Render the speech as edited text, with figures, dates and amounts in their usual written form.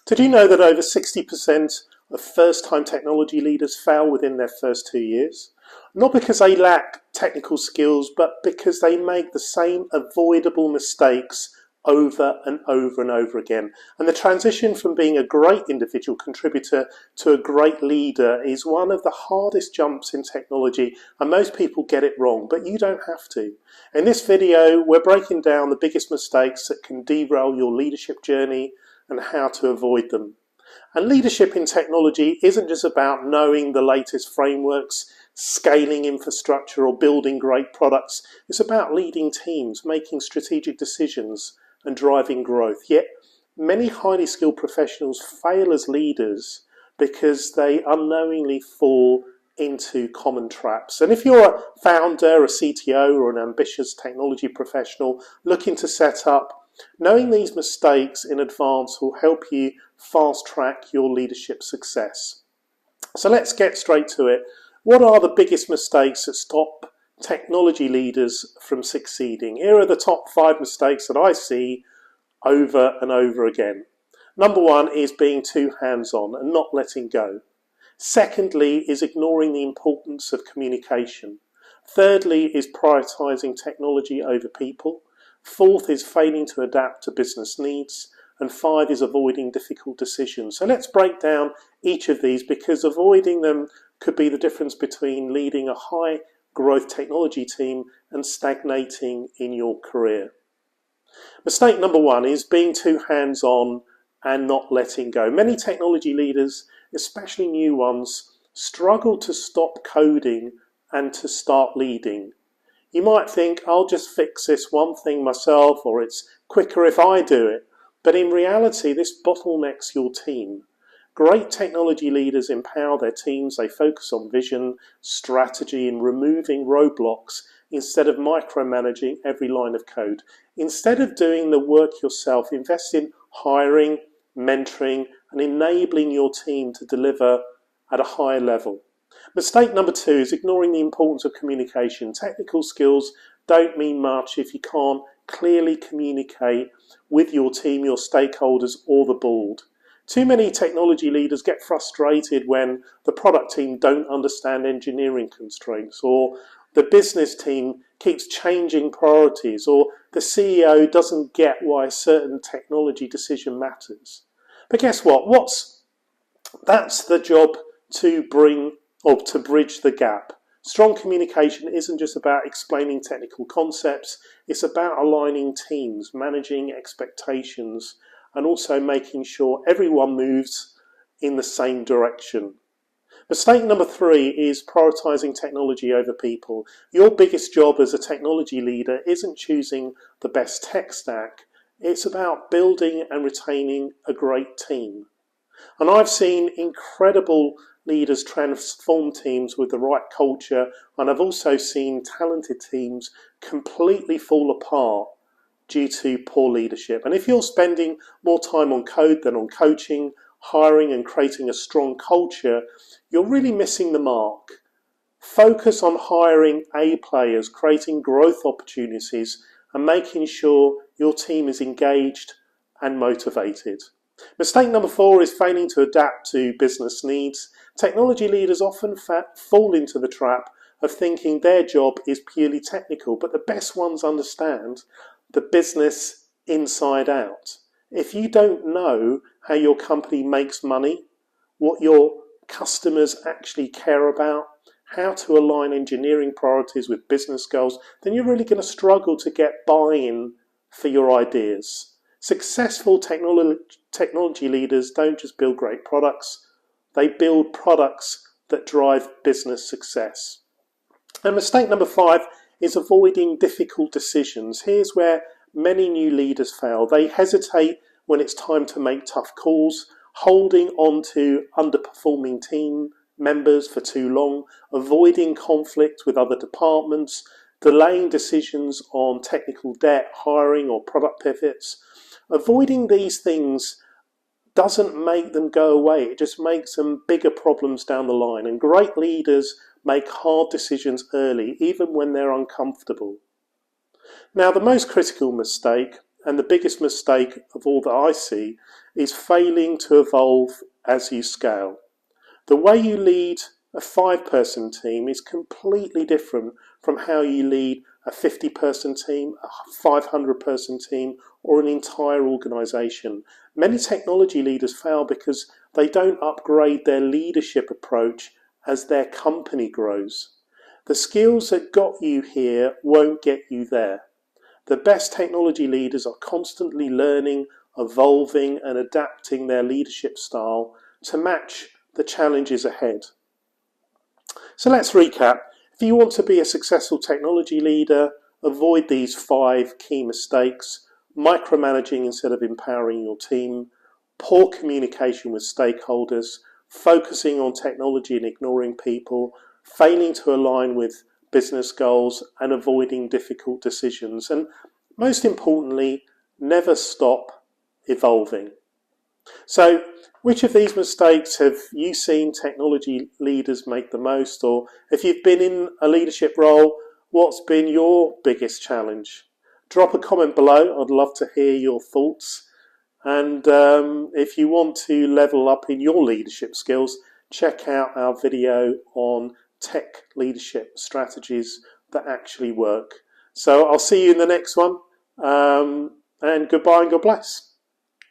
Did you know that over 60% of first-time technology leaders fail within their first 2 years? Not because they lack technical skills, but because they make the same avoidable mistakes over and over and over again. And the transition from being a great individual contributor to a great leader is one of the hardest jumps in technology, and most people get it wrong, but you don't have to. In this video, we're breaking down the biggest mistakes that can derail your leadership journey and how to avoid them. And leadership in technology isn't just about knowing the latest frameworks, scaling infrastructure, or building great products. It's about leading teams, making strategic decisions, and driving growth. Yet many highly skilled professionals fail as leaders because they unknowingly fall into common traps. And if you're a founder, a CTO, or an ambitious technology professional looking to set up, knowing these mistakes in advance will help you fast track your leadership success. So let's get straight to it. What are the biggest mistakes that stop technology leaders from succeeding? Here are the top 5 mistakes that I see over and over again. Number 1 is being too hands-on and not letting go. Secondly is ignoring the importance of communication. Thirdly is prioritizing technology over people. 4th is failing to adapt to business needs. And 5 is avoiding difficult decisions. So let's break down each of these, because avoiding them could be the difference between leading a high growth technology team and stagnating in your career. Mistake number 1 is being too hands-on and not letting go. Many technology leaders, especially new ones, struggle to stop coding and to start leading. You might think, I'll just fix this one thing myself, or it's quicker if I do it. But in reality, this bottlenecks your team. Great technology leaders empower their teams. They focus on vision, strategy, and removing roadblocks instead of micromanaging every line of code. Instead of doing the work yourself, invest in hiring, mentoring, and enabling your team to deliver at a higher level. Mistake number 2 is ignoring the importance of communication. Technical skills don't mean much if you can't clearly communicate with your team, your stakeholders, or the board. Too many technology leaders get frustrated when the product team don't understand engineering constraints, or the business team keeps changing priorities, or the CEO doesn't get why a certain technology decision matters. But guess what? That's the job to bridge the gap. Strong communication isn't just about explaining technical concepts, it's about aligning teams, managing expectations, and also making sure everyone moves in the same direction. Mistake number 3 is prioritizing technology over people. Your biggest job as a technology leader isn't choosing the best tech stack, it's about building and retaining a great team. And I've seen incredible leaders transform teams with the right culture, and I've also seen talented teams completely fall apart due to poor leadership. And if you're spending more time on code than on coaching, hiring, and creating a strong culture, you're really missing the mark. Focus on hiring A players, creating growth opportunities, and making sure your team is engaged and motivated. Mistake number 4 is failing to adapt to business needs. Technology leaders often fall into the trap of thinking their job is purely technical, but the best ones understand the business inside out. If you don't know how your company makes money, what your customers actually care about, how to align engineering priorities with business goals, then you're really going to struggle to get buy-in for your ideas. Successful technology leaders don't just build great products, they build products that drive business success. And mistake number 5 is avoiding difficult decisions. Here's where many new leaders fail. They hesitate when it's time to make tough calls, holding on to underperforming team members for too long, avoiding conflict with other departments, delaying decisions on technical debt, hiring, or product pivots. Avoiding these things doesn't make them go away, it just makes them bigger problems down the line. And great leaders make hard decisions early, even when they're uncomfortable. Now, the most critical mistake and the biggest mistake of all that I see, is failing to evolve as you scale. The way you lead a 5-person team is completely different from how you lead a 50-person team, a 500-person team, or an entire organisation. Many technology leaders fail because they don't upgrade their leadership approach as their company grows. The skills that got you here won't get you there. The best technology leaders are constantly learning, evolving, and adapting their leadership style to match the challenges ahead. So let's recap. If you want to be a successful technology leader, avoid these 5 key mistakes: micromanaging instead of empowering your team, poor communication with stakeholders, focusing on technology and ignoring people, failing to align with business goals, and avoiding difficult decisions. And most importantly, never stop evolving. So, which of these mistakes have you seen technology leaders make the most? Or if you've been in a leadership role, what's been your biggest challenge? Drop a comment below. I'd love to hear your thoughts. And if you want to level up in your leadership skills, check out our video on tech leadership strategies that actually work. So I'll see you in the next one. And goodbye and God bless.